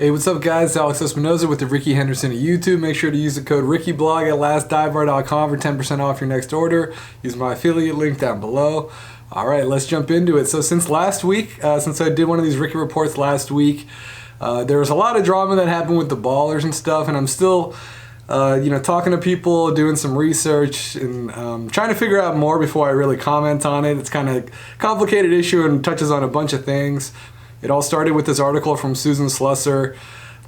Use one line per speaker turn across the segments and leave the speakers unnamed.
Hey, what's up guys? Alex Espinoza with the Rickey Henderson of YouTube. Make sure to use the code RickeyBlog at lastdivebar.com for 10% off your next order. Use my affiliate link down below. All right, let's jump into it. So since last week, since I did one of these Rickey Reports last week, there was a lot of drama that happened with the ballers and stuff, and I'm still talking to people, doing some research, and trying to figure out more before I really comment on it. It's kind of a complicated issue and touches on a bunch of things. It all started with this article from Susan Slusser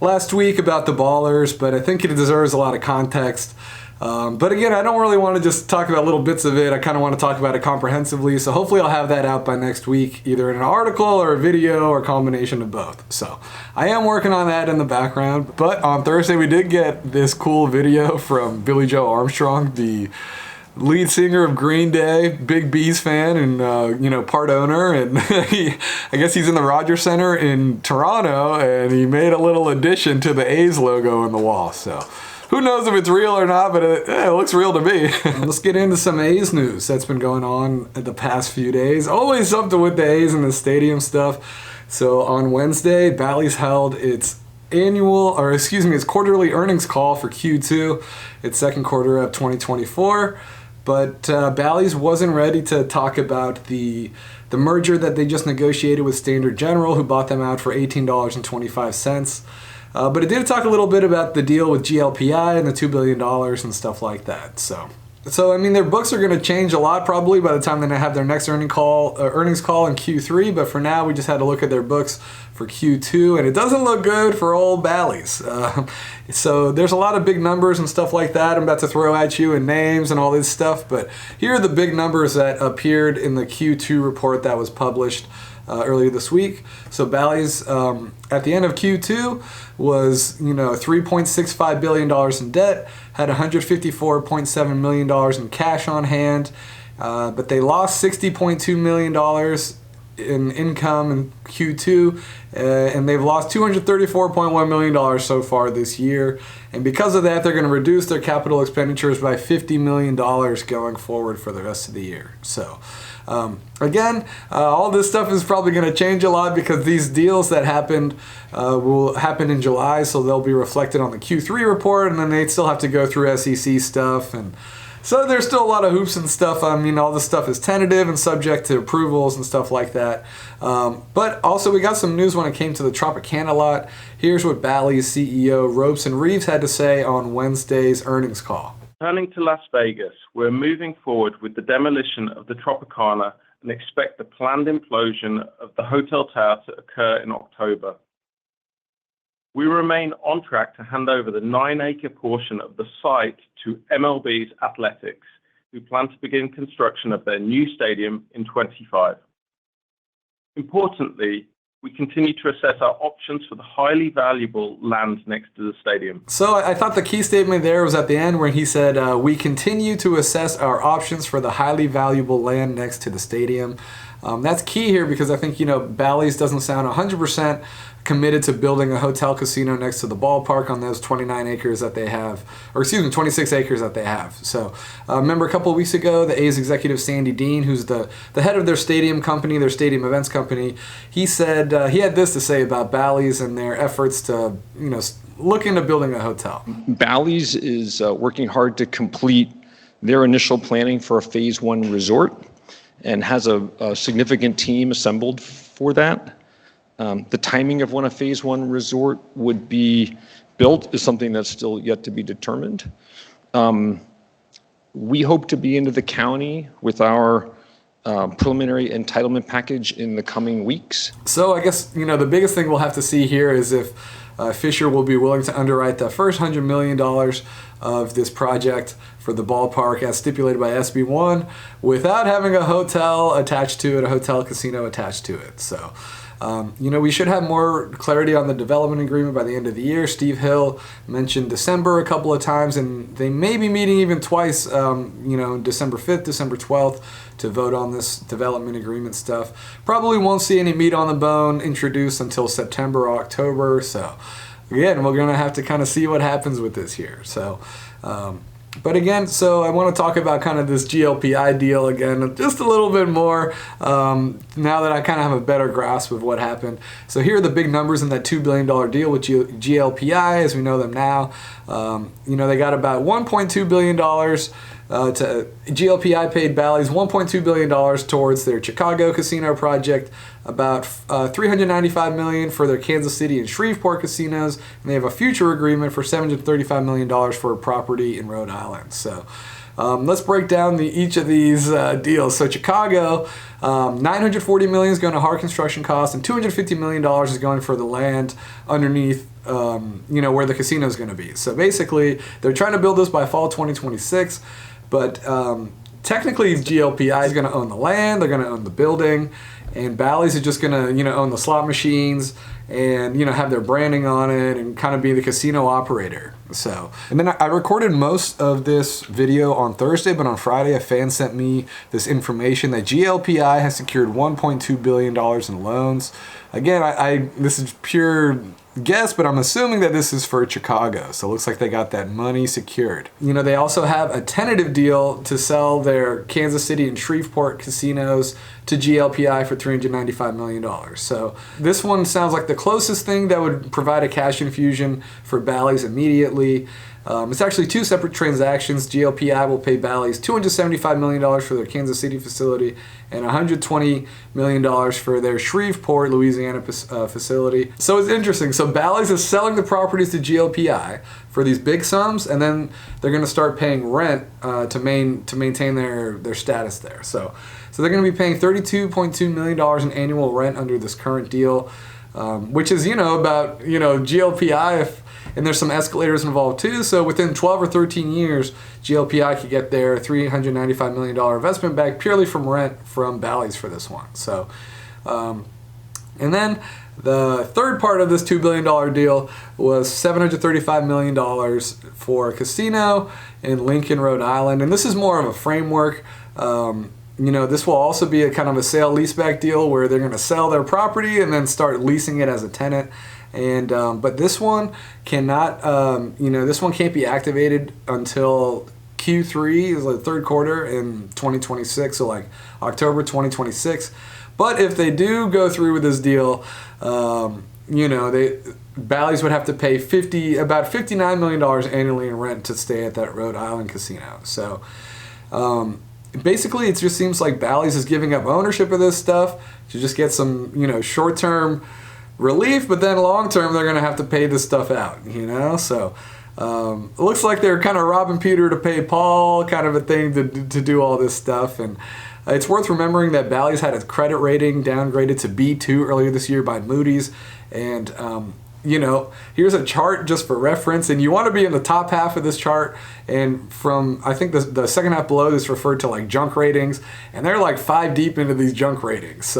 last week about the ballers, but I think it deserves a lot of context. But again, I don't really want to just talk about little bits of it. I kind of want to talk about it comprehensively, so hopefully I'll have that out by next week, either in an article or a video or a combination of both. So I am working on that in the background, but on Thursday we did get this cool video from Billy Joe Armstrong, the lead singer of Green Day, big Bees fan, and part owner, and I guess he's in the Rogers Center in Toronto, and he made a little addition to the A's logo on the wall. So who knows if it's real or not, but it looks real to me. Let's get into some A's news that's been going on the past few days. Always something with the A's and the stadium stuff. So on Wednesday, Bally's held its quarterly earnings call for Q2, its second quarter of 2024. But Bally's wasn't ready to talk about the merger that they just negotiated with Standard General, who bought them out for $18.25. But it did talk a little bit about the deal with GLPI and the $2 billion and stuff like that. So I mean, their books are going to change a lot probably by the time they have their next earnings call in Q3. But for now, we just had to look at their books for Q2, and it doesn't look good for old Bally's. So there's a lot of big numbers and stuff like that I'm about to throw at you, and names and all this stuff. But here are the big numbers that appeared in the Q2 report that was published earlier this week. So Bally's at the end of Q2 was $3.65 billion in debt, had $154.7 million in cash on hand, but they lost $60.2 million in income in Q2, and they've lost $234.1 million so far this year. And because of that, they're going to reduce their capital expenditures by $50 million going forward for the rest of the year. So again, all this stuff is probably going to change a lot because these deals that happened will happen in July, so they'll be reflected on the Q3 report, and then they still have to go through SEC stuff, and so there's still a lot of hoops and stuff. I mean, all this stuff is tentative and subject to approvals and stuff like that. But also we got some news when it came to the Tropicana lot. Here's what Bally's CEO Ropes and Reeves had to say on Wednesday's earnings call.
Turning to Las Vegas, we're moving forward with the demolition of the Tropicana and expect the planned implosion of the hotel tower to occur in October. We remain on track to hand over the 9-acre portion of the site to MLB's Athletics, who plan to begin construction of their new stadium in 2025. Importantly, we continue to assess our options for the highly valuable land next to the stadium.
So I thought the key statement there was at the end where he said, we continue to assess our options for the highly valuable land next to the stadium. That's key here because I think, Bally's doesn't sound 100% committed to building a hotel casino next to the ballpark on those 26 acres that they have. So remember a couple of weeks ago, the A's executive Sandy Dean, who's the head of their stadium company, their stadium events company, he said he had this to say about Bally's and their efforts to, look into building a hotel.
Bally's is working hard to complete their initial planning for a phase 1 resort and has a significant team assembled for that. The timing of when a phase 1 resort would be built is something that's still yet to be determined. We hope to be into the county with our preliminary entitlement package in the coming weeks.
So I guess, the biggest thing we'll have to see here is if Fisher will be willing to underwrite the first $100 million of this project for the ballpark as stipulated by SB1 without having a hotel attached to it, a hotel casino attached to it. So we should have more clarity on the development agreement by the end of the year. Steve Hill mentioned December a couple of times, and they may be meeting even twice, December 5th, December 12th, to vote on this development agreement stuff. Probably won't see any meat on the bone introduced until September or October. So again, we're going to have to kind of see what happens with this here. So But again, so I want to talk about kind of this GLPI deal again, just a little bit more now that I kind of have a better grasp of what happened. So here are the big numbers in that $2 billion deal with GLPI as we know them now. They got about $1.2 billion to GLPI paid Bally's $1.2 billion towards their Chicago casino project, about $395 million for their Kansas City and Shreveport casinos, and they have a future agreement for $735 million for a property in Rhode Island. So let's break down each of these deals. So Chicago, $940 million is going to hard construction costs, and $250 million is going for the land underneath where the casino is going to be. So basically, they're trying to build this by fall 2026, but technically GLPI is going to own the land, they're going to own the building, and Bally's is just going to own the slot machines and have their branding on it and kind of be the casino operator. So, and then I recorded most of this video on Thursday, but on Friday a fan sent me this information that GLPI has secured $1.2 billion in loans. Again, this is pure guess, but I'm assuming that this is for Chicago. So it looks like they got that money secured. They also have a tentative deal to sell their Kansas City and Shreveport casinos to GLPI for $395 million. So this one sounds like the closest thing that would provide a cash infusion for Bally's immediately. It's actually two separate transactions. GLPI will pay Bally's $275 million for their Kansas City facility and $120 million for their Shreveport, Louisiana facility. So it's interesting. So Bally's is selling the properties to GLPI for these big sums, and then they're going to start paying rent to maintain their status there. So they're going to be paying $32.2 million in annual rent under this current deal, which is about GLPI and there's some escalators involved too. So within 12 or 13 years, GLPI could get their $395 million investment back purely from rent from Bally's for this one. So, and then the third part of this $2 billion deal was $735 million for a casino in Lincoln, Rhode Island. And this is more of a framework. This will also be a kind of a sale leaseback deal where they're going to sell their property and then start leasing it as a tenant. And but this one cannot, this one can't be activated until Q3, is the third quarter in 2026, so like October 2026. But if they do go through with this deal, Bally's would have to pay about $59 million annually in rent to stay at that Rhode Island casino. So basically, it just seems like Bally's is giving up ownership of this stuff to just get some, short-term relief, but then long-term they're going to have to pay this stuff out, So it looks like they're kind of robbing Peter to pay Paul, kind of a thing to do all this stuff. And it's worth remembering that Bally's had its credit rating downgraded to B2 earlier this year by Moody's. And, here's a chart just for reference. And you want to be in the top half of this chart. And I think the second half below this referred to like junk ratings. And they're like 5 deep into these junk ratings.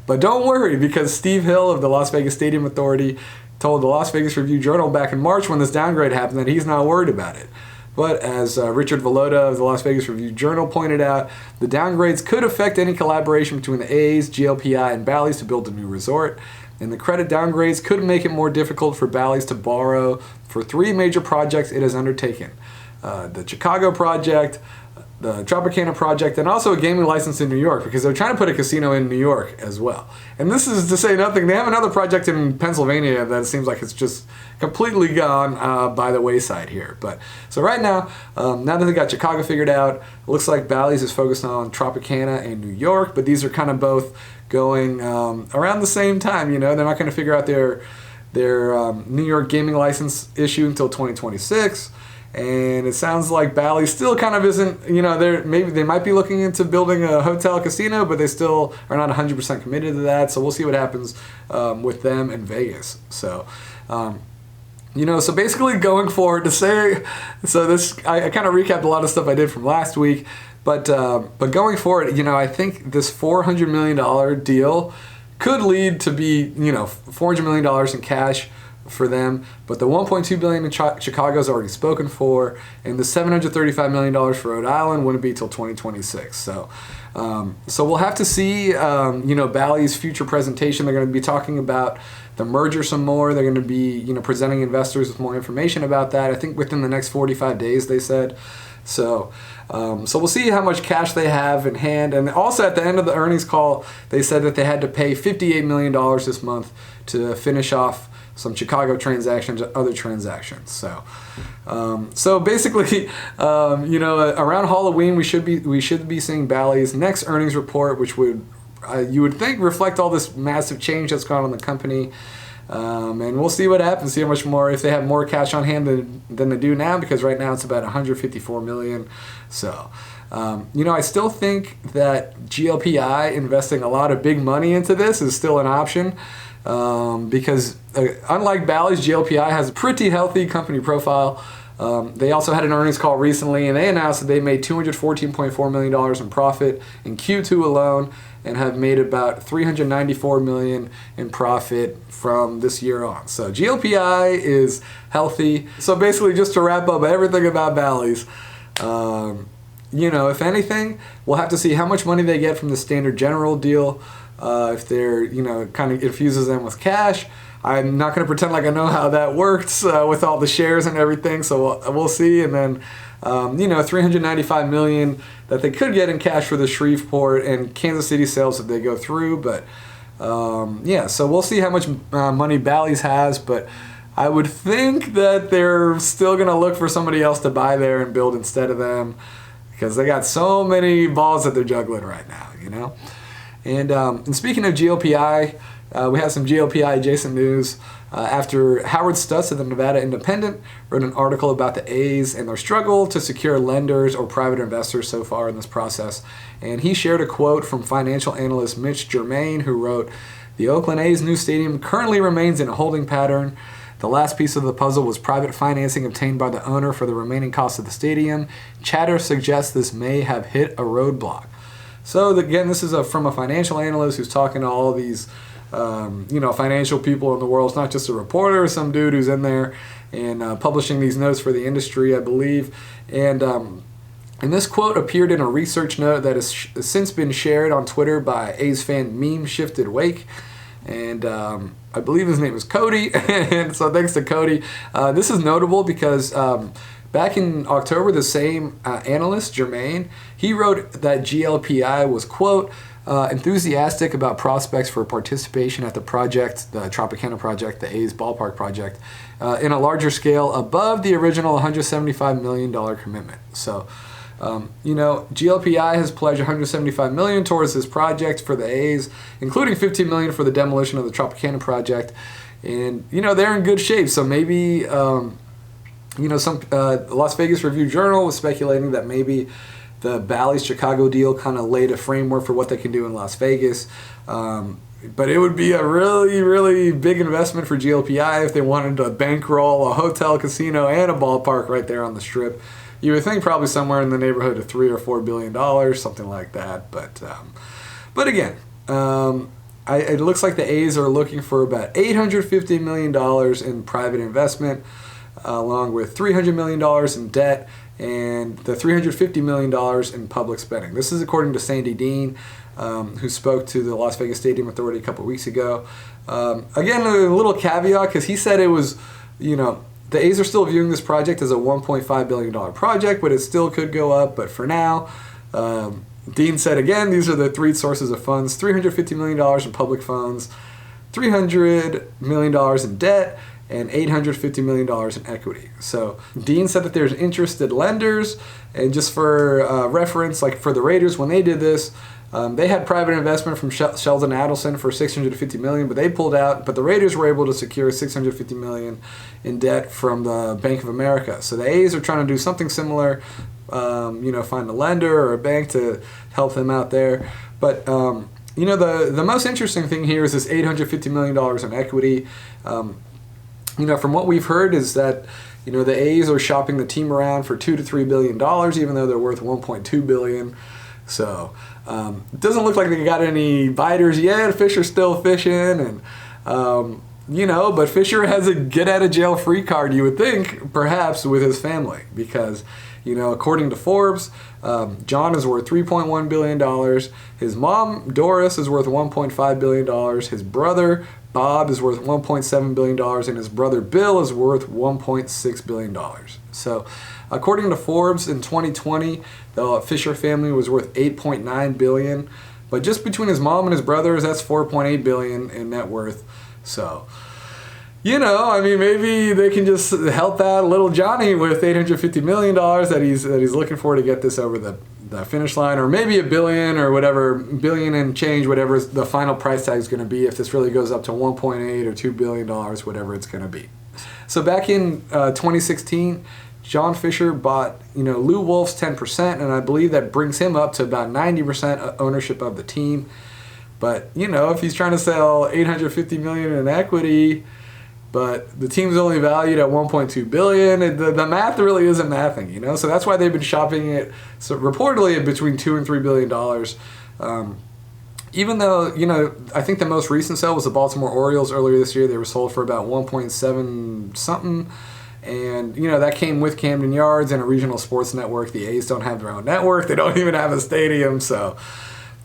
But don't worry, because Steve Hill of the Las Vegas Stadium Authority told the Las Vegas Review-Journal back in March when this downgrade happened that he's not worried about it. But as Richard Velota of the Las Vegas Review-Journal pointed out, the downgrades could affect any collaboration between the A's, GLPI, and Bally's to build a new resort. And the credit downgrades could make it more difficult for Bally's to borrow for 3 major projects it has undertaken. The Chicago project, the Tropicana project, and also a gaming license in New York, because they're trying to put a casino in New York as well. And this is to say nothing. They have another project in Pennsylvania that it seems like it's just completely gone by the wayside here. But so right now, now that they got Chicago figured out, it looks like Bally's is focused on Tropicana and New York, but these are kind of both going around the same time. They're not going to figure out their New York gaming license issue until 2026. And it sounds like Bally still kind of isn't, maybe they might be looking into building a hotel casino, but they still are not 100% committed to that. So we'll see what happens with them in Vegas. So, so basically going forward I kind of recapped a lot of stuff I did from last week, but going forward, I think this $400 million deal could lead to be, $400 million in cash for them, but the $1.2 billion in Chicago's already spoken for, and the $735 million for Rhode Island wouldn't be till 2026. So we'll have to see, Bally's future presentation. They're going to be talking about the merger some more. They're going to be, presenting investors with more information about that. I think within the next 45 days, they said. So we'll see how much cash they have in hand. And also at the end of the earnings call, they said that they had to pay $58 million this month to finish off some Chicago transactions, other transactions. So basically, around Halloween, we should be seeing Bally's next earnings report, which would you would think reflect all this massive change that's gone on in the company. And we'll see what happens, see how much more, if they have more cash on hand than they do now, because right now it's about $154 million. So, I still think that GLPI investing a lot of big money into this is still an option, because unlike Bally's, GLPI has a pretty healthy company profile. They also had an earnings call recently, and they announced that they made $214.4 million in profit in Q2 alone, and have made about $394 million in profit from this year on. So GLPI is healthy. So basically, just to wrap up everything about Bally's, if anything, we'll have to see how much money they get from the Standard General deal. If they're, kind of infuses them with cash. I'm not going to pretend like I know how that works with all the shares and everything, so we'll see. And then, $395 million that they could get in cash for the Shreveport and Kansas City sales if they go through. But, so we'll see how much money Bally's has. But I would think that they're still going to look for somebody else to buy there and build instead of them, because they got so many balls that they're juggling right now, And speaking of GLPI, we have some GLPI adjacent news. After Howard Stutz of the Nevada Independent wrote an article about the A's and their struggle to secure lenders or private investors so far in this process. And he shared a quote from financial analyst Mitch Germain, who wrote, "The Oakland A's new stadium currently remains in a holding pattern. The last piece of the puzzle was private financing obtained by the owner for the remaining cost of the stadium. Chatter suggests this may have hit a roadblock." So again, this is from a financial analyst who's talking to all these financial people in the world. It's not just a reporter or some dude who's in there and publishing these notes for the industry, I believe. And this quote appeared in a research note that has since been shared on Twitter by A's fan Meme Shifted Wake. And I believe his name is Cody. And so thanks to Cody. This is notable because back in October, the same analyst, Germain, he wrote that GLPI was, quote, enthusiastic about prospects for participation at the project, the Tropicana project, the A's ballpark project, in a larger scale above the original $175 million commitment. So, GLPI has pledged $175 million towards this project for the A's, including $15 million for the demolition of the Tropicana project. And, they're in good shape. So maybe, some Las Vegas Review-Journal was speculating that maybe the Bally's Chicago deal kind of laid a framework for what they can do in Las Vegas. But it would be a really, really big investment for GLPI if they wanted to bankroll a hotel, casino, and a ballpark right there on the Strip. You would think probably somewhere in the neighborhood of $3 or $4 billion, something like that. But again, it looks like the A's are looking for about $850 million in private investment, along with $300 million in debt, and the $350 million in public spending. This is according to Sandy Dean, who spoke to the Las Vegas Stadium Authority a couple weeks ago. Again, a little caveat, because he said it was, the A's are still viewing this project as a $1.5 billion project, but it still could go up. But for now, Dean said again, these are the three sources of funds: $350 million in public funds, $300 million in debt, and $850 million in equity. So Dean said that there's interested lenders, and just for reference, like for the Raiders, when they did this, they had private investment from Sheldon Adelson for $650 million, but they pulled out. But the Raiders were able to secure $650 million in debt from the Bank of America. So the A's are trying to do something similar, find a lender or a bank to help them out there. But the most interesting thing here is this $850 million in equity. From what we've heard is that, the A's are shopping the team around for $2 to $3 billion, even though they're worth $1.2 billion. So it doesn't look like they got any biters yet. Fish are still fishing, and But Fisher has a get-out-of-jail-free card, you would think, perhaps, with his family. Because, according to Forbes, John is worth $3.1 billion. His mom, Doris, is worth $1.5 billion. His brother, Bob, is worth $1.7 billion. And his brother, Bill, is worth $1.6 billion. So, according to Forbes, in 2020, the Fisher family was worth $8.9 billion. But just between his mom and his brothers, that's $4.8 billion in net worth. So, maybe they can just help out little Johnny with $850 million that he's looking for to get this over the finish line, or maybe $1 billion or whatever, billion and change, whatever the final price tag is going to be, if this really goes up to $1.8 or $2 billion, whatever it's going to be. So back in 2016, John Fisher bought, Lou Wolf's 10%, and I believe that brings him up to about 90% ownership of the team. But, if he's trying to sell $850 million in equity, but the team's only valued at $1.2 billion, the math really isn't mathing, So that's why they've been shopping it reportedly at between $2 and $3 billion. Even though, I think the most recent sale was the Baltimore Orioles earlier this year. They were sold for about 1.7 something. And, that came with Camden Yards and a regional sports network. The A's don't have their own network. They don't even have a stadium. So,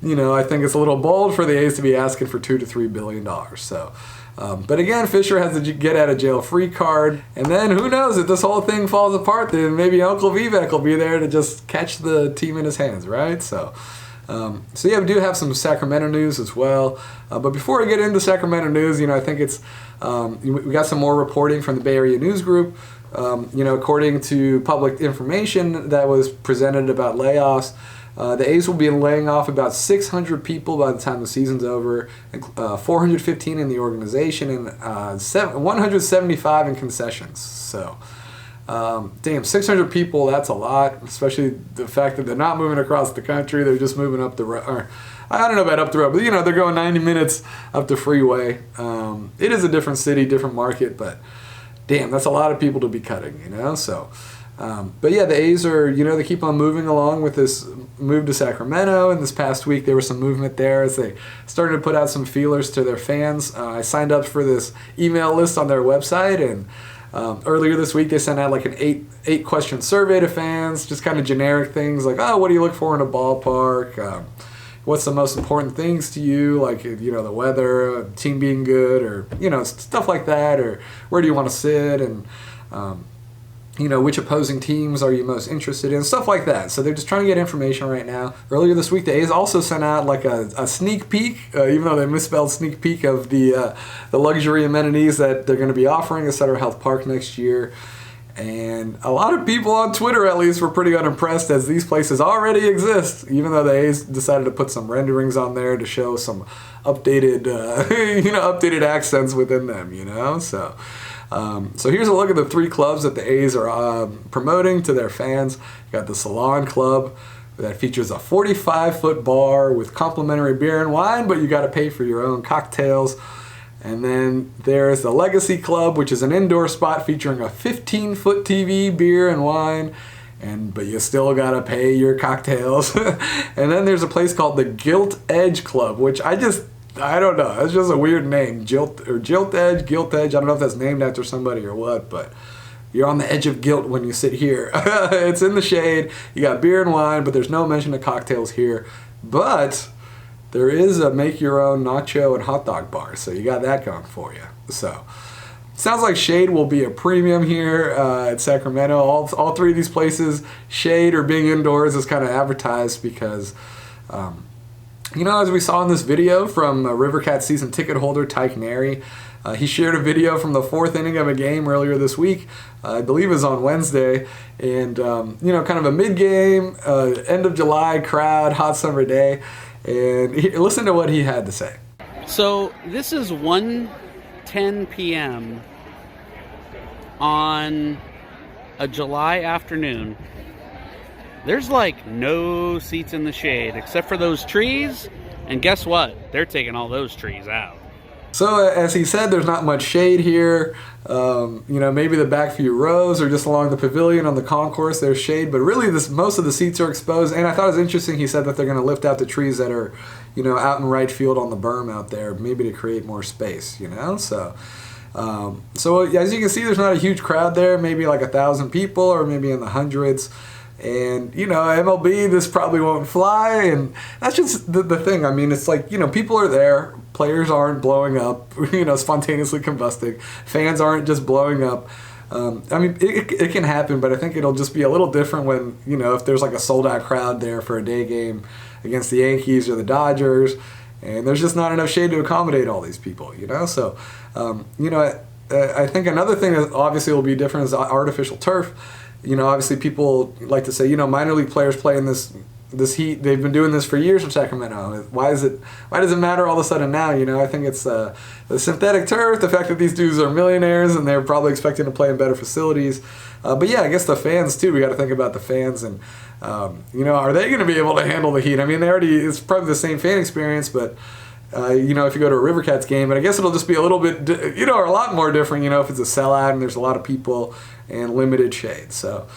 I think it's a little bold for the A's to be asking for $2 to $3 billion. So, but again, Fisher has a get-out-of-jail-free card. And then who knows, if this whole thing falls apart, then maybe Uncle Vivek will be there to just catch the team in his hands, right? So yeah, we do have some Sacramento news as well. But before I get into Sacramento news, I think it's we got some more reporting from the Bay Area News Group. According to public information that was presented about layoffs, the A's will be laying off about 600 people by the time the season's over, 415 in the organization, and 175 in concessions. So, 600 people, that's a lot, especially the fact that they're not moving across the country. They're just moving up the road. I don't know about up the road, but, they're going 90 minutes up the freeway. It is a different city, different market, but damn, that's a lot of people to be cutting, So... but yeah, the A's are, they keep on moving along with this move to Sacramento. And this past week, there was some movement there as they started to put out some feelers to their fans. I signed up for this email list on their website, and earlier this week, they sent out like an eight question survey to fans, just kind of generic things like, what do you look for in a ballpark? What's the most important things to you? Like, the weather, team being good, or, stuff like that, or where do you want to sit? And, which opposing teams are you most interested in? Stuff like that. So they're just trying to get information right now. Earlier this week, the A's also sent out like a sneak peek, even though they misspelled sneak peek, of the luxury amenities that they're going to be offering at Sutter Health Park next year. And a lot of people on Twitter, at least, were pretty unimpressed, as these places already exist, even though the A's decided to put some renderings on there to show some updated, updated accents within them, So... So here's a look at the three clubs that the A's are promoting to their fans. You got the Salon Club that features a 45-foot bar with complimentary beer and wine, but you got to pay for your own cocktails. And then there's the Legacy Club, which is an indoor spot featuring a 15-foot TV, beer and wine, but you still got to pay your cocktails. And then there's a place called the Gilt Edge Club, which I don't know. It's just a weird name. Gilt Edge. I don't know if that's named after somebody or what, but you're on the edge of guilt when you sit here. It's in the shade. You got beer and wine, but there's no mention of cocktails here. But there is a make-your-own nacho and hot dog bar, so you got that going for you. So sounds like shade will be a premium here at Sacramento. All three of these places, shade or being indoors, is kind of advertised because... as we saw in this video from Rivercats season ticket holder Tyke Neri, he shared a video from the fourth inning of a game earlier this week. I believe it was on Wednesday. And, kind of a mid-game, end of July crowd, hot summer day. And listen to what he had to say.
So this is 1:10 p.m. on a July afternoon. There's like no seats in the shade except for those trees, and guess what? They're taking all those trees out.
So as he said, there's not much shade here. Maybe the back few rows or just along the pavilion on the concourse, there's shade, but really most of the seats are exposed. And I thought it was interesting, he said that they're going to lift out the trees that are, out in right field on the berm out there, maybe to create more space, So So as you can see, there's not a huge crowd there, maybe like 1,000 people or maybe in the hundreds. And, MLB, this probably won't fly. And that's just the thing. I mean, it's like, people are there. Players aren't blowing up, spontaneously combusting. Fans aren't just blowing up. I mean, it can happen, but I think it'll just be a little different when, if there's like a sold-out crowd there for a day game against the Yankees or the Dodgers, and there's just not enough shade to accommodate all these people, So, I think another thing that obviously will be different is artificial turf. Obviously people like to say, minor league players play in this heat. They've been doing this for years in Sacramento. Why does it matter all of a sudden now? I think it's the synthetic turf, the fact that these dudes are millionaires and they're probably expecting to play in better facilities. But yeah, I guess the fans too. We got to think about the fans and are they going to be able to handle the heat? I mean, it's probably the same fan experience, but if you go to a River Cats game, but I guess it'll just be a little bit, or a lot more different, if it's a sellout and there's a lot of people and limited shade. So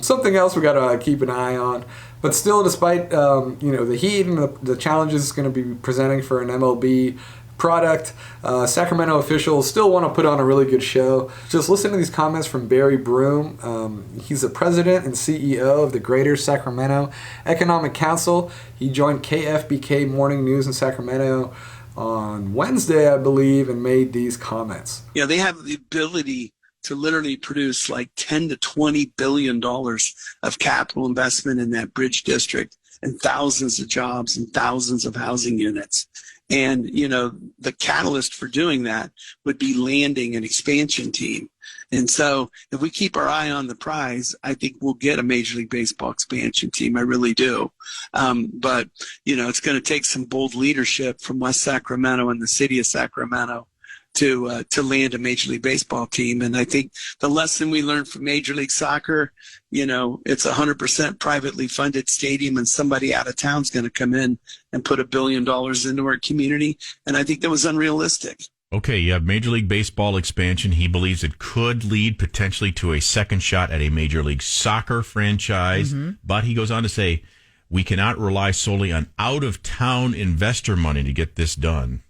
something else we got to keep an eye on. But still, despite the heat and the challenges it's going to be presenting for an MLB product, Sacramento officials still want to put on a really good show. Just listen to these comments from Barry Broom. He's the president and CEO of the Greater Sacramento Economic Council. He joined KFBK Morning News in Sacramento on Wednesday, I believe, and made these comments.
They have the ability to literally produce like 10 to 20 billion dollars of capital investment in that bridge district and thousands of jobs and thousands of housing units. And, the catalyst for doing that would be landing an expansion team. And so if we keep our eye on the prize, I think we'll get a Major League Baseball expansion team. I really do. But, it's going to take some bold leadership from West Sacramento and the city of Sacramento to land a Major League Baseball team. And I think the lesson we learned from Major League Soccer, it's 100% privately funded stadium and somebody out of town's going to come in and put $1 billion into our community. And I think that was unrealistic.
Okay, you have Major League Baseball expansion. He believes it could lead potentially to a second shot at a Major League Soccer franchise. Mm-hmm. But he goes on to say, we cannot rely solely on out-of-town investor money to get this done.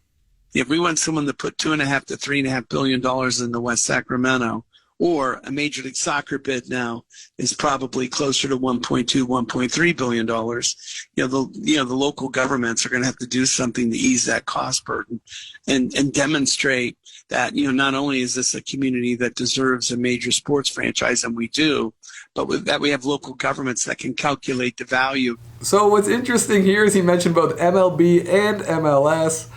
If we want someone to put $2.5 to $3.5 billion into West Sacramento, or a Major League Soccer bid now is probably closer to $1.2, $1.3 billion, the local governments are going to have to do something to ease that cost burden and demonstrate that, not only is this a community that deserves a major sports franchise, and we do, but with that we have local governments that can calculate the value.
So what's interesting here is he mentioned both MLB and MLS.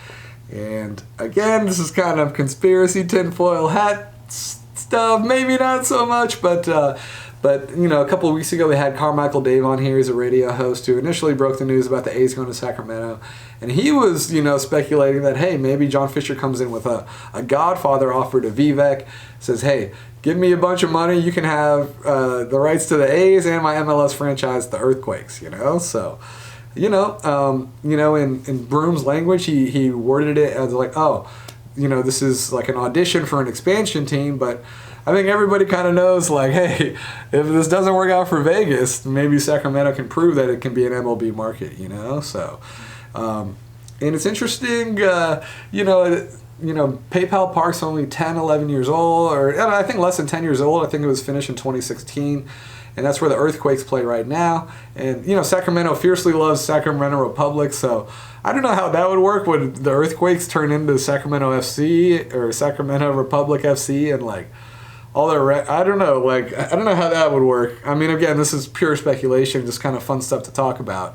And again, this is kind of conspiracy tinfoil hat stuff. Maybe not so much, but a couple of weeks ago we had Carmichael Dave on here. He's a radio host who initially broke the news about the A's going to Sacramento, and he was speculating that hey, maybe John Fisher comes in with a Godfather offer to Vivek, says hey, give me a bunch of money, you can have the rights to the A's and my MLS franchise, the Earthquakes. So. In Broom's language, he worded it as like, this is like an audition for an expansion team, but I think everybody kind of knows, like, hey, if this doesn't work out for Vegas, maybe Sacramento can prove that it can be an MLB market, So, and it's interesting, PayPal Park's only 10, 11 years old, or I think less than 10 years old. I think it was finished in 2016. And that's where the Earthquakes play right now. And, Sacramento fiercely loves Sacramento Republic, so I don't know how that would work. Would the Earthquakes turn into Sacramento FC or Sacramento Republic FC and, all their... I don't know. I don't know how that would work. I mean, again, this is pure speculation, just kind of fun stuff to talk about.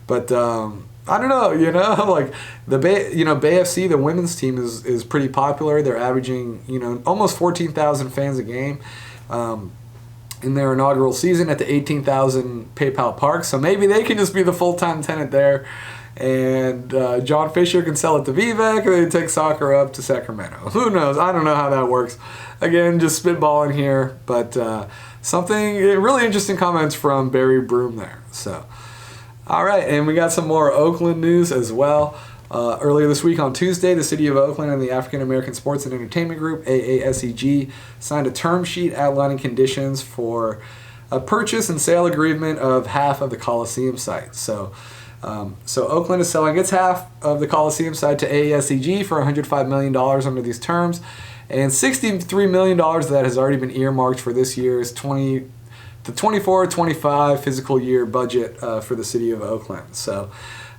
But, I don't know, the Bay FC, the women's team is pretty popular. They're averaging, almost 14,000 fans a game. In their inaugural season at the 18,000 PayPal Park. So maybe they can just be the full-time tenant there. And John Fisher can sell it to Vivek, and they take soccer up to Sacramento. Who knows? I don't know how that works. Again, just spitballing here. But really interesting comments from Barry Broom there. So, all right. And we got some more Oakland news as well. Earlier this week on Tuesday, the City of Oakland and the African American Sports and Entertainment Group, AASEG, signed a term sheet outlining conditions for a purchase and sale agreement of half of the Coliseum site. So Oakland is selling its half of the Coliseum site to AASEG for $105 million under these terms, And $63 million of that has already been earmarked for this year's the 24-25 fiscal year budget for the city of Oakland. So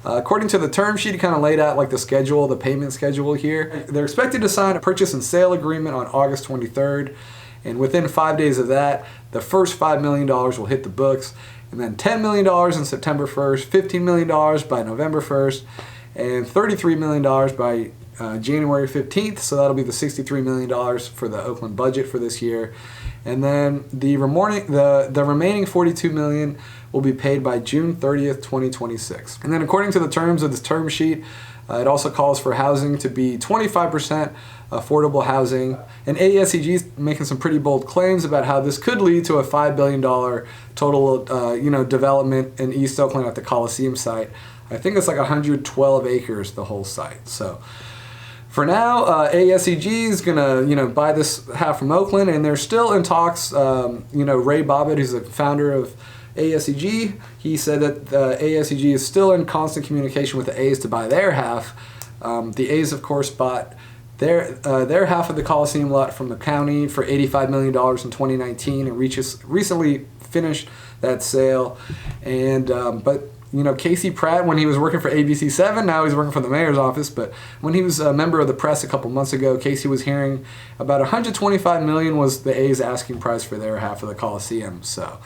according to the term sheet, it kind of laid out like the payment schedule here. They're expected to sign a purchase and sale agreement on August 23rd. And within 5 days of that, the first $5 million will hit the books. And then $10 million in September 1st, $15 million by November 1st, and $33 million by January 15th, so that'll be the $63 million for the Oakland budget for this year. And then the remaining $42 million will be paid by June 30th, 2026. And then according to the terms of this term sheet, it also calls for housing to be 25% affordable housing. And AASEG is making some pretty bold claims about how this could lead to a $5 billion total development in East Oakland at the Coliseum site. I think it's like 112 acres, the whole site. So for now, AASEG is gonna, buy this half from Oakland, and they're still in talks. Ray Bobbitt, who's the founder of AASEG, he said that AASEG is still in constant communication with the A's to buy their half. The A's, of course, bought their half of the Coliseum lot from the county for $85 million in 2019, and recently finished that sale. And but Casey Pratt, when he was working for ABC7, now he's working for the mayor's office, but when he was a member of the press a couple months ago, Casey was hearing about $125 million was the A's asking price for their half of the Coliseum. So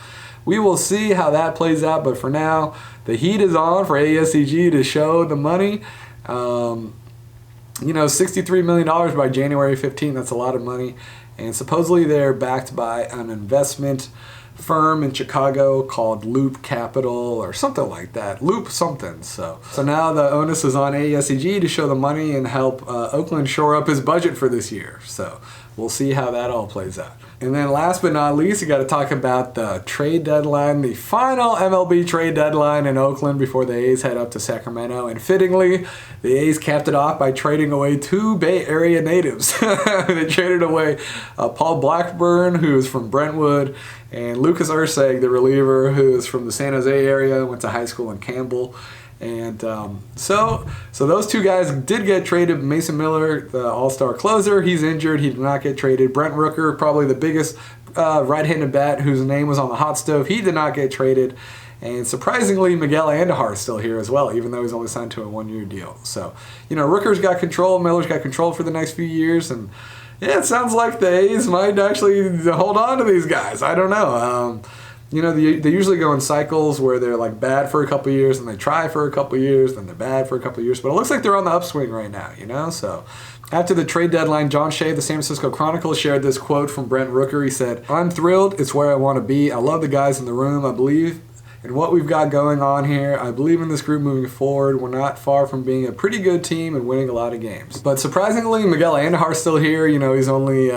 we will see how that plays out, but for now, the heat is on for AASEG to show the money. $63 million by January 15th, that's a lot of money. And supposedly they're backed by an investment firm in Chicago called Loop Capital or something like that. Loop something. So now the onus is on AASEG to show the money and help Oakland shore up his budget for this year. So we'll see how that all plays out. And then last but not least, you got to talk about the trade deadline, the final MLB trade deadline in Oakland before the A's head up to Sacramento. And fittingly, the A's capped it off by trading away two Bay Area natives. They traded away Paul Blackburn, who is from Brentwood, and Lucas Erceg, the reliever, who is from the San Jose area, went to high school in Campbell. And so those two guys did get traded. Mason Miller, the all-star closer, he's injured. He did not get traded. Brent Rooker, probably the biggest right-handed bat whose name was on the hot stove, he did not get traded. And surprisingly, Miguel Andujar is still here as well, even though he's only signed to a one-year deal. So, Rooker's got control, Miller's got control for the next few years, and yeah, it sounds like the A's might actually hold on to these guys. I don't know. They usually go in cycles where they're like bad for a couple years, and they try for a couple years, then they're bad for a couple years. But it looks like they're on the upswing right now, So after the trade deadline, John Shea, the San Francisco Chronicle, shared this quote from Brent Rooker. He said, "I'm thrilled. It's where I want to be. I love the guys in the room. I believe in what we've got going on here. I believe in this group moving forward. We're not far from being a pretty good team and winning a lot of games." But surprisingly, Miguel Andujar's still here. He's only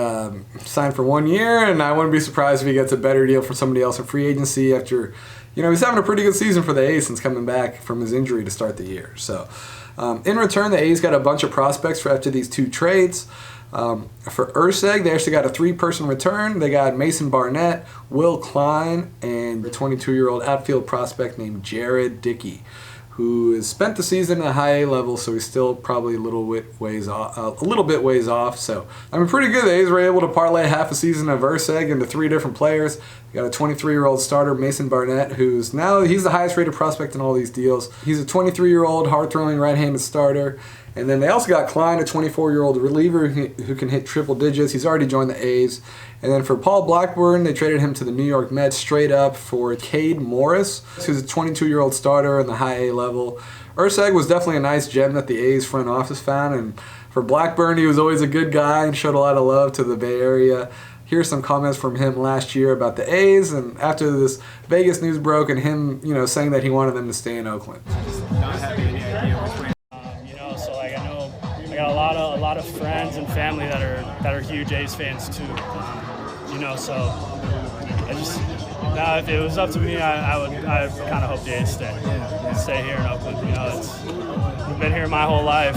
signed for 1 year, and I wouldn't be surprised if he gets a better deal from somebody else in free agency after, he's having a pretty good season for the A's since coming back from his injury to start the year. So in return, the A's got a bunch of prospects for after these two trades. For Erceg, they actually got a 3-person return. They got Mason Barnett, Will Klein, and a 22-year-old outfield prospect named Jared Dickey, who has spent the season at a high A level, so he's still probably a little bit ways off. So, pretty good. The A's were able to parlay half a season of Erceg into 3 different players. They got a 23-year-old starter, Mason Barnett, he's the highest rated prospect in all these deals. He's a 23-year-old hard-throwing right-handed starter. And then they also got Klein, a 24-year-old reliever who can hit triple digits. He's already joined the A's. And then for Paul Blackburn, they traded him to the New York Mets straight up for Cade Morris, who's a 22-year-old starter in the high A level. Erceg was definitely a nice gem that the A's front office found. And for Blackburn, he was always a good guy and showed a lot of love to the Bay Area. Here's some comments from him last year about the A's, and after this Vegas news broke, and him, saying that he wanted them to stay in Oakland.
Not having any idea which way. I got a lot of friends and family that are huge A's fans too. So I just now if it was up to me, I kind of hope the A's stay here in Oakland. We've been here my whole life.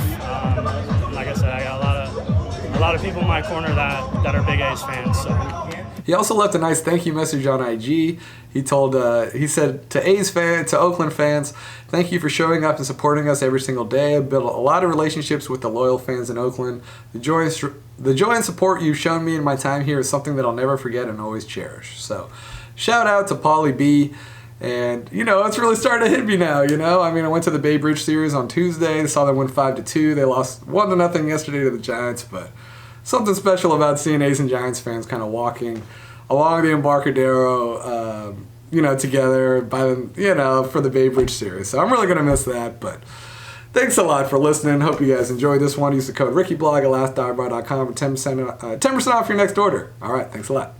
Like I said, I got a lot of people in my corner that are big A's fans. So.
He also left a nice thank you message on IG. He said to Oakland fans, thank you for showing up and supporting us every single day. I've built a lot of relationships with the loyal fans in Oakland. The joy and support you've shown me in my time here is something that I'll never forget and always cherish. So, shout out to Paulie B. And, it's really starting to hit me now, I mean, I went to the Bay Bridge series on Tuesday. Saw them win 5-2. They lost 1-0 yesterday to the Giants, but something special about seeing A's and Giants fans kind of walking along the Embarcadero, together for the Bay Bridge series. So I'm really going to miss that, but thanks a lot for listening. Hope you guys enjoyed this one. Use the code RickeyBlog at lastdollar.com for 10% off your next order. All right, thanks a lot.